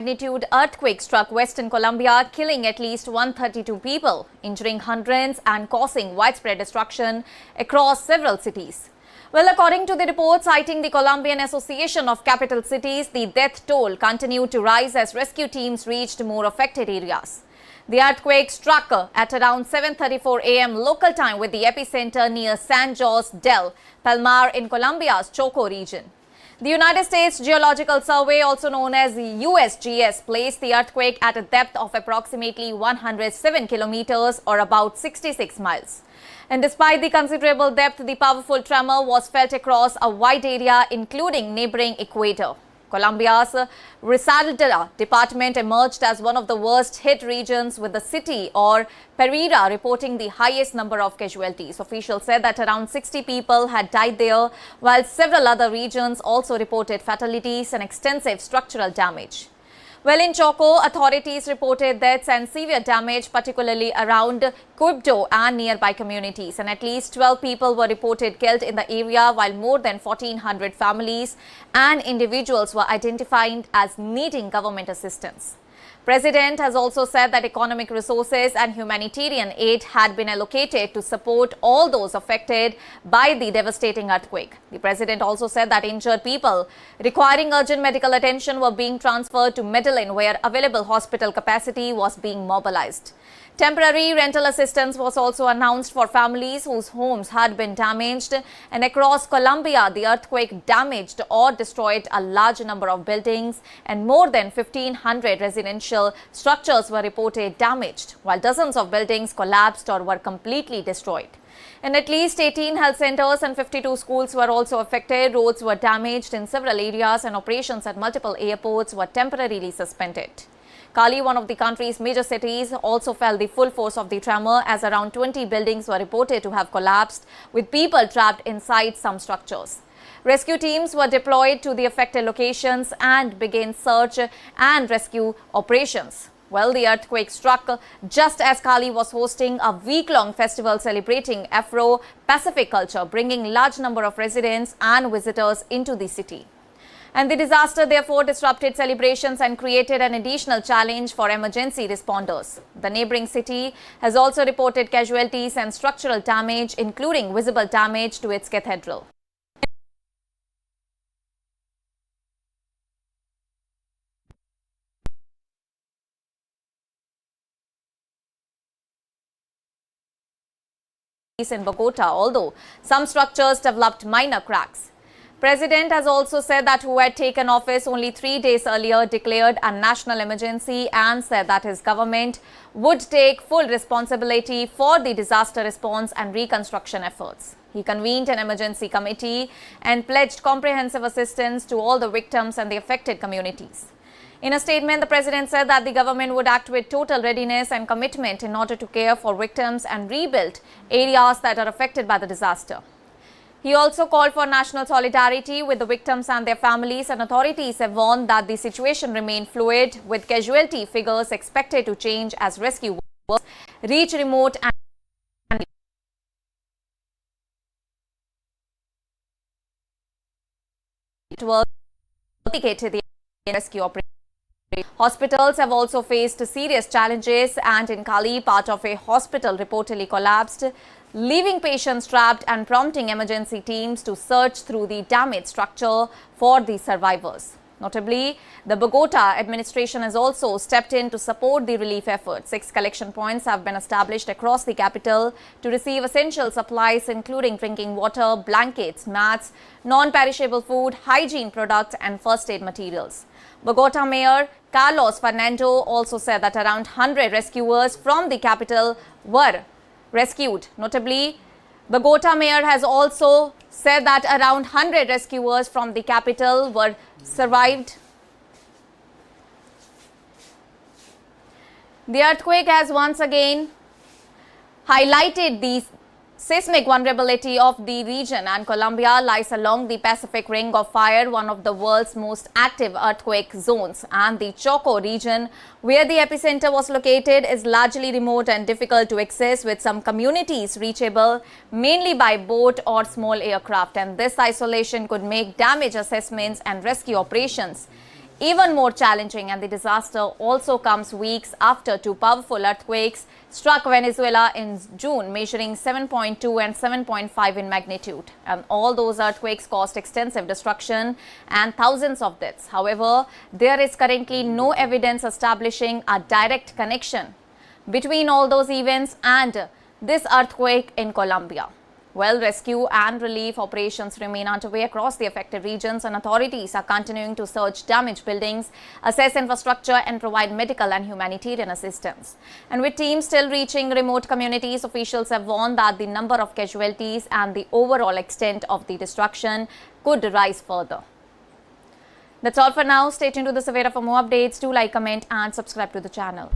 Magnitude earthquake struck western Colombia, killing at least 132 people, injuring hundreds and causing widespread destruction across several cities. Well, according to the report citing the Colombian Association of Capital Cities, the death toll continued to rise as rescue teams reached more affected areas. The earthquake struck at around 7:34 a.m. local time with the epicenter near San Jose del Palmar in Colombia's Choco region. The United States Geological Survey, also known as the USGS, placed the earthquake at a depth of approximately 107 kilometers or about 66 miles. And despite the considerable depth, the powerful tremor was felt across a wide area, including neighboring Ecuador. Colombia's Risaralda department emerged as one of the worst hit regions, with the city or Pereira reporting the highest number of casualties. Officials said that around 60 people had died there, while several other regions also reported fatalities and extensive structural damage. Well, in Choco, authorities reported deaths and severe damage, particularly around Quibdó and nearby communities. And at least 12 people were reported killed in the area, while more than 1,400 families and individuals were identified as needing government assistance. President has also said that economic resources and humanitarian aid had been allocated to support all those affected by the devastating earthquake. The president also said that injured people requiring urgent medical attention were being transferred to Medellin, where available hospital capacity was being mobilized. Temporary rental assistance was also announced for families whose homes had been damaged, and across Colombia, the earthquake damaged or destroyed a large number of buildings, and more than 1,500 residential structures were reported damaged, while dozens of buildings collapsed or were completely destroyed. And at least 18 health centers and 52 schools were also affected. Roads were damaged in several areas, and operations at multiple airports were temporarily suspended. Cali, one of the country's major cities, also felt the full force of the tremor, as around 20 buildings were reported to have collapsed, with people trapped inside some structures. Rescue teams were deployed to the affected locations and began search and rescue operations. Well, the earthquake struck just as Cali was hosting a week-long festival celebrating Afro-Pacific culture, bringing large number of residents and visitors into the city. And the disaster therefore disrupted celebrations and created an additional challenge for emergency responders. The neighboring city has also reported casualties and structural damage, including visible damage to its cathedral. In Bogota, although some structures developed minor cracks. President has also said that who had taken office only 3 days earlier declared a national emergency and said that his government would take full responsibility for the disaster response and reconstruction efforts. He convened an emergency committee and pledged comprehensive assistance to all the victims and the affected communities. In a statement, the president said that the government would act with total readiness and commitment in order to care for victims and rebuild areas that are affected by the disaster. He also called for national solidarity with the victims and their families, and authorities have warned that the situation remained fluid, with casualty figures expected to change as rescue workers reach remote and complicated the rescue operation. Hospitals have also faced serious challenges, and in Cali, part of a hospital reportedly collapsed, leaving patients trapped and prompting emergency teams to search through the damaged structure for the survivors. Notably, the Bogota administration has also stepped in to support the relief efforts. 6 collection points have been established across the capital to receive essential supplies, including drinking water, blankets, mats, non-perishable food, hygiene products, and first aid materials. Bogota Mayor Carlos Fernando also said that around 100 rescuers from the capital were rescued. Notably, Bogota Mayor has also said that around 100 rescuers from the capital were survived. The earthquake has once again highlighted the seismic vulnerability of the region, and Colombia lies along the Pacific Ring of Fire, one of the world's most active earthquake zones, and the Choco region, where the epicenter was located, is largely remote and difficult to access, with some communities reachable mainly by boat or small aircraft, and this isolation could make damage assessments and rescue operations Even more challenging, and the disaster also comes weeks after two powerful earthquakes struck Venezuela in June, measuring 7.2 and 7.5 in magnitude. And all those earthquakes caused extensive destruction and thousands of deaths. However, there is currently no evidence establishing a direct connection between all those events and this earthquake in Colombia. Well, rescue and relief operations remain underway across the affected regions, and authorities are continuing to search damaged buildings, assess infrastructure and provide medical and humanitarian assistance. And with teams still reaching remote communities, officials have warned that the number of casualties and the overall extent of the destruction could rise further. That's all for now. Stay tuned to the Savera for more updates. Do like, comment and subscribe to the channel.